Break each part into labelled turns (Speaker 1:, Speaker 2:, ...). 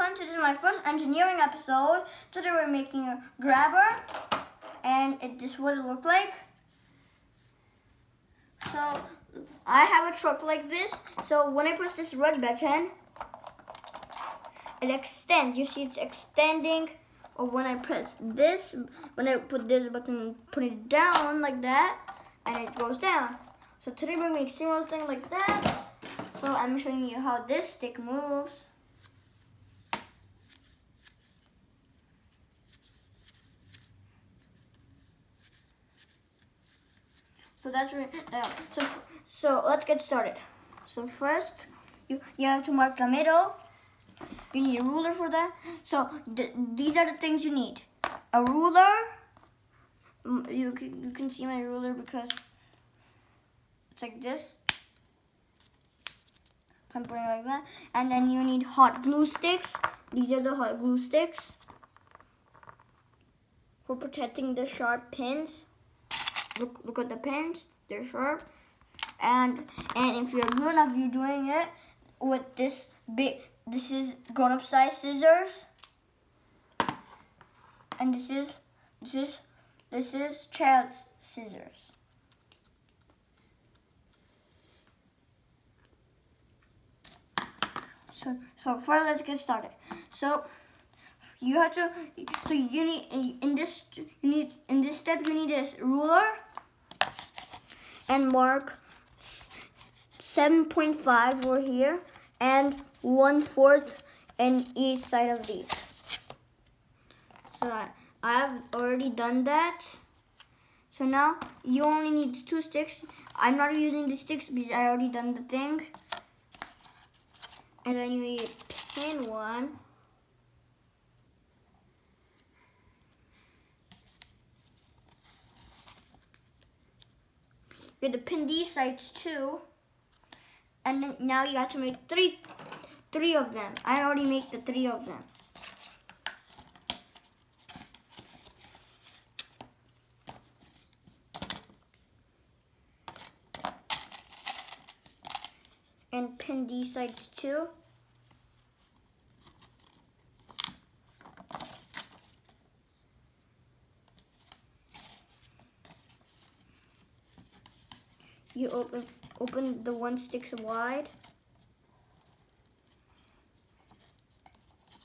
Speaker 1: fun. This is my first engineering episode. Today we're making a grabber, and this is what it looked like. So I have a truck like this. So when I push this red button, it extends. You see it's extending. Or when I press this, when I put this button, put it down like that, and it goes down. So today we're making a similar thing like that. So I'm showing you how this stick moves. So that's right. So let's get started. So first, you have to mark the middle. You need a ruler for that. So these are the things you need: a ruler. You can see my ruler because it's like this. So I'm putting it like that. And then you need hot glue sticks. These are the hot glue sticks for protecting the sharp pins. Look at the pins, they're sharp. And if you're grown up, you're doing it with this is grown-up size scissors. And this is child's scissors. So first let's get started. So you have to. So you need in this step you need a ruler and mark 7.5 over here and 1/4 in each side of these. So I have already done that. So now you only need 2 sticks. I'm not using the sticks because I already done the thing. And then you need a pin one. You have to pin these sides too. And then now you have to make three of them. I already made the 3 of them. And pin these sides too. You open the 1 sticks wide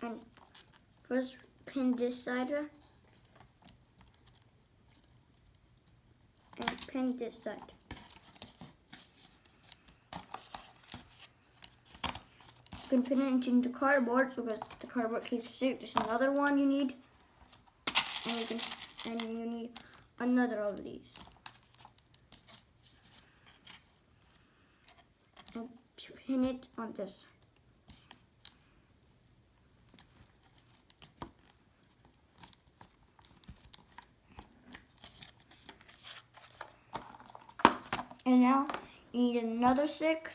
Speaker 1: and first pin this side and pin this side. You can pin it into the cardboard because the cardboard keeps it safe. There's another one you need, and you need another of these. And pin it on this. And now you need another stick.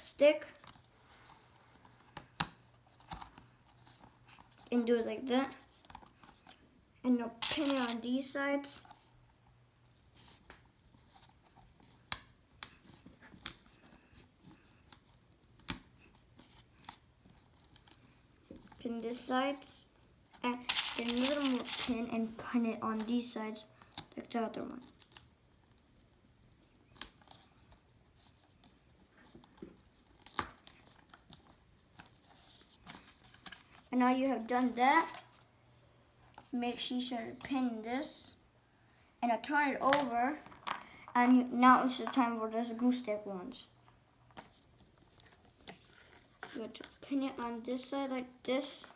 Speaker 1: And do it like that. And now pin it on these sides. Pin this side. And get another more pin and pin it on these sides like the other one. And now you have done that, make sure you pin this, and I turn it over, and now it's the time for those glue stick ones. You have to pin it on this side like this.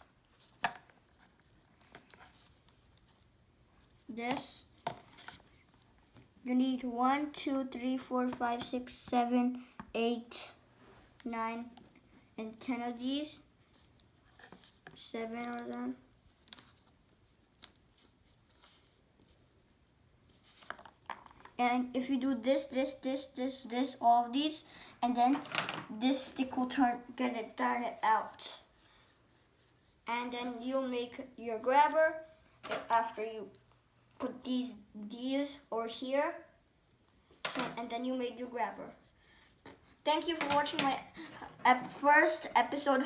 Speaker 1: You need 1, 2, 3, 4, 5, 6, 7, 8, 9, and 10 of these. 7 of them. And if you do this, all of these, and then this stick will turn it out. And then you'll make your grabber after you put these over here. So, and then you made your grabber. Thank you for watching my first episode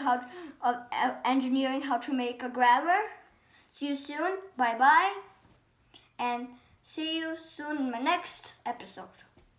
Speaker 1: of engineering how to make a grabber. See you soon. Bye bye. And see you soon in my next episode.